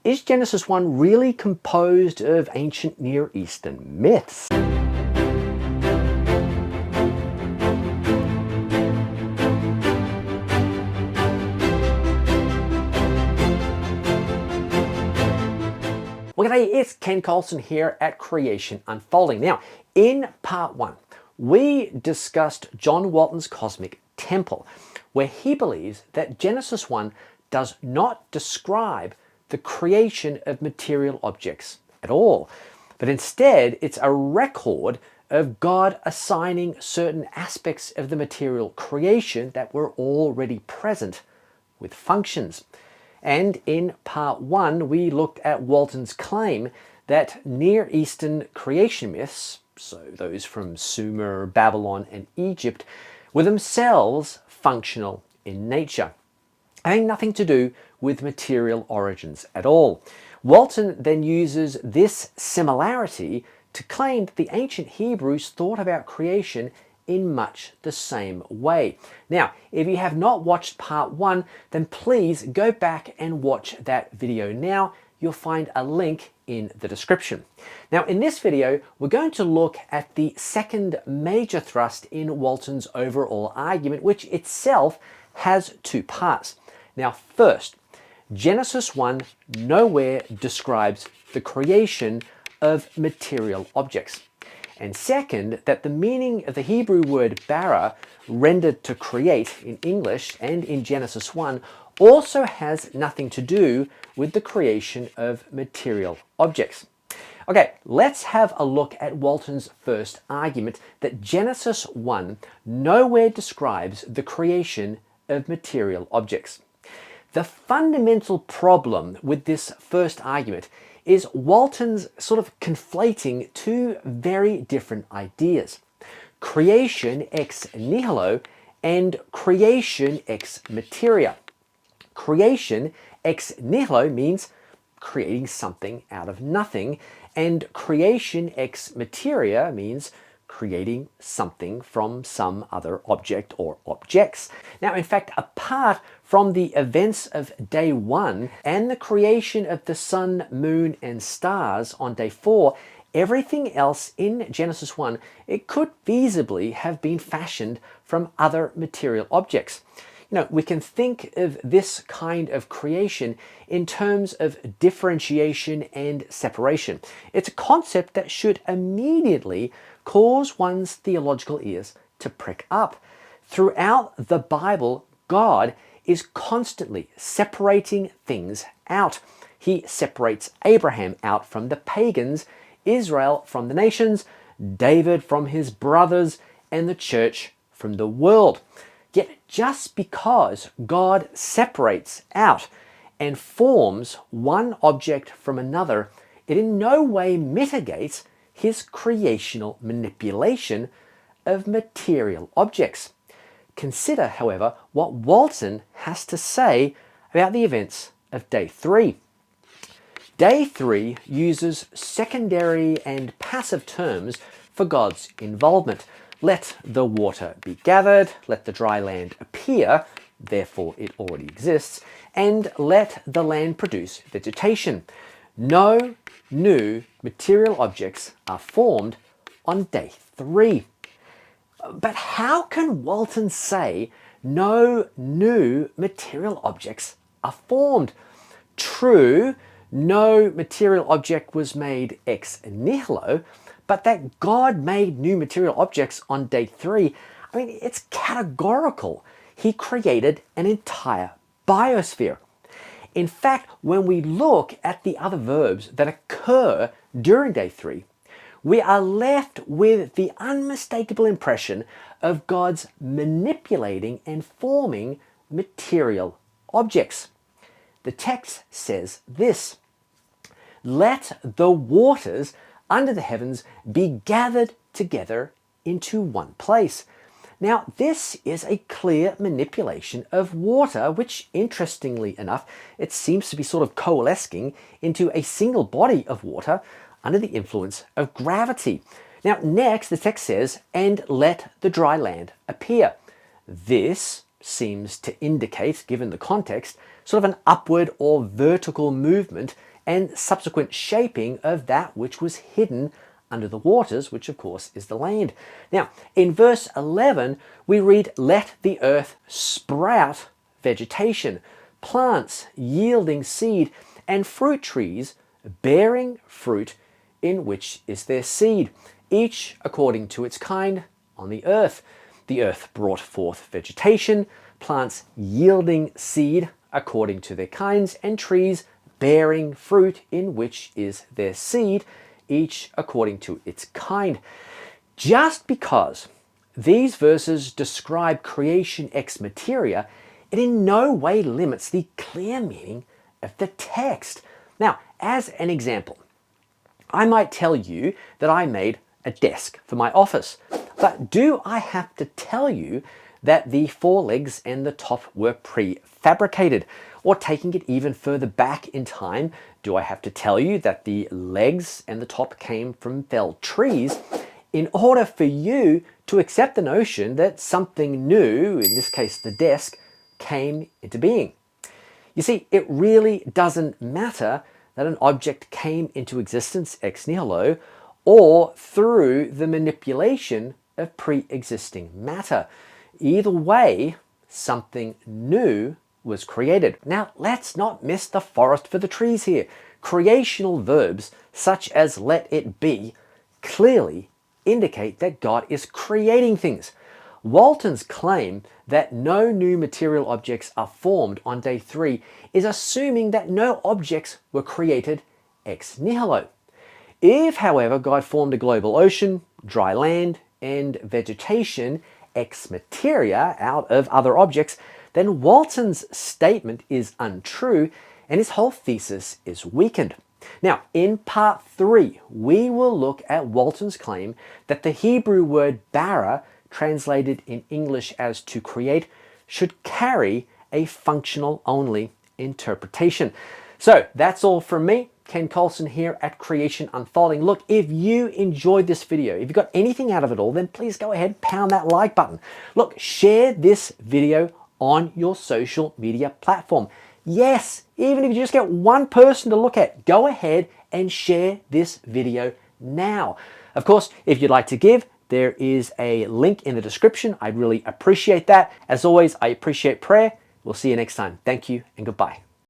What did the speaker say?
Is Genesis 1 really composed of ancient Near Eastern myths? Well, g'day, it's Ken Coulson here at Creation Unfolding. Now, in part 1, we discussed John Walton's cosmic temple, where he believes that Genesis 1 does not describe the creation of material objects at all, but instead it's a record of God assigning certain aspects of the material creation that were already present with functions. And in part 1, we looked at Walton's claim that Near Eastern creation myths, so those from Sumer, Babylon, and Egypt, were themselves functional in nature, having nothing to do with material origins at all. Walton then uses this similarity to claim that the ancient Hebrews thought about creation in much the same way. Now, if you have not watched part 1, then please go back and watch that video now. You'll find a link in the description. Now, in this video, we're going to look at the second major thrust in Walton's overall argument, which itself has two parts. Now, first, Genesis 1 nowhere describes the creation of material objects. And second, that the meaning of the Hebrew word bara, rendered to create in English and in Genesis 1, also has nothing to do with the creation of material objects. Okay, let's have a look at Walton's first argument that Genesis 1 nowhere describes the creation of material objects. The fundamental problem with this first argument is Walton's sort of conflating two very different ideas: creation ex nihilo and creation ex materia. Creation ex nihilo means creating something out of nothing, and creation ex materia means creating something from some other object or objects. Now, in fact, apart from the events of day 1 and the creation of the sun, moon, and stars on day 4, everything else in Genesis 1, it could feasibly have been fashioned from other material objects. You know, we can think of this kind of creation in terms of differentiation and separation. It's a concept that should immediately cause one's theological ears to prick up. Throughout the Bible, God is constantly separating things out. He separates Abraham out from the pagans, Israel from the nations, David from his brothers, and the church from the world. Yet just because God separates out and forms one object from another, it in no way mitigates his creational manipulation of material objects. Consider, however, what Walton has to say about the events of day 3. Day 3 uses secondary and passive terms for God's involvement. Let the water be gathered, let the dry land appear, therefore it already exists, and let the land produce vegetation. No new material objects are formed on day 3. But how can Walton say no new material objects are formed? True, no material object was made ex nihilo, but that God made new material objects on day 3, I mean, it's categorical. He created an entire biosphere. In fact, when we look at the other verbs that occur during day 3, we are left with the unmistakable impression of God's manipulating and forming material objects. The text says this: "Let the waters under the heavens be gathered together into one place." Now, this is a clear manipulation of water, which, interestingly enough, it seems to be sort of coalescing into a single body of water under the influence of gravity. Now, next, the text says, "And let the dry land appear." This seems to indicate, given the context, sort of an upward or vertical movement and subsequent shaping of that which was hidden under the waters, which of course is the land. Now, in verse 11, we read, "Let the earth sprout vegetation, plants yielding seed, and fruit trees bearing fruit in which is their seed, each according to its kind on the earth. The earth brought forth vegetation, plants yielding seed according to their kinds, and trees bearing fruit in which is their seed, each according to its kind." Just because these verses describe creation ex materia, it in no way limits the clear meaning of the text. Now, as an example, I might tell you that I made a desk for my office, but do I have to tell you that the four legs and the top were prefabricated? Or taking it even further back in time, do I have to tell you that the legs and the top came from felled trees in order for you to accept the notion that something new, in this case the desk, came into being? You see, it really doesn't matter that an object came into existence ex nihilo or through the manipulation of pre-existing matter. Either way, something new was created. Now, let's not miss the forest for the trees here. Creational verbs such as "let it be" clearly indicate that God is creating things. Walton's claim that no new material objects are formed on day 3 is assuming that no objects were created ex nihilo. If, however, God formed a global ocean, dry land, and vegetation ex materia out of other objects, then Walton's statement is untrue and his whole thesis is weakened. Now, in part 3, we will look at Walton's claim that the Hebrew word bara, translated in English as to create, should carry a functional only interpretation. So that's all from me, Ken Coulson here at Creation Unfolding. Look, if you enjoyed this video, if you got anything out of it all, then please go ahead, pound that like button. Look, share this video on your social media platform. Yes, even if you just get one person to look at, go ahead and share this video now. Of course, if you'd like to give, there is a link in the description. I'd really appreciate that. As always, I appreciate prayer. We'll see you next time. Thank you and goodbye.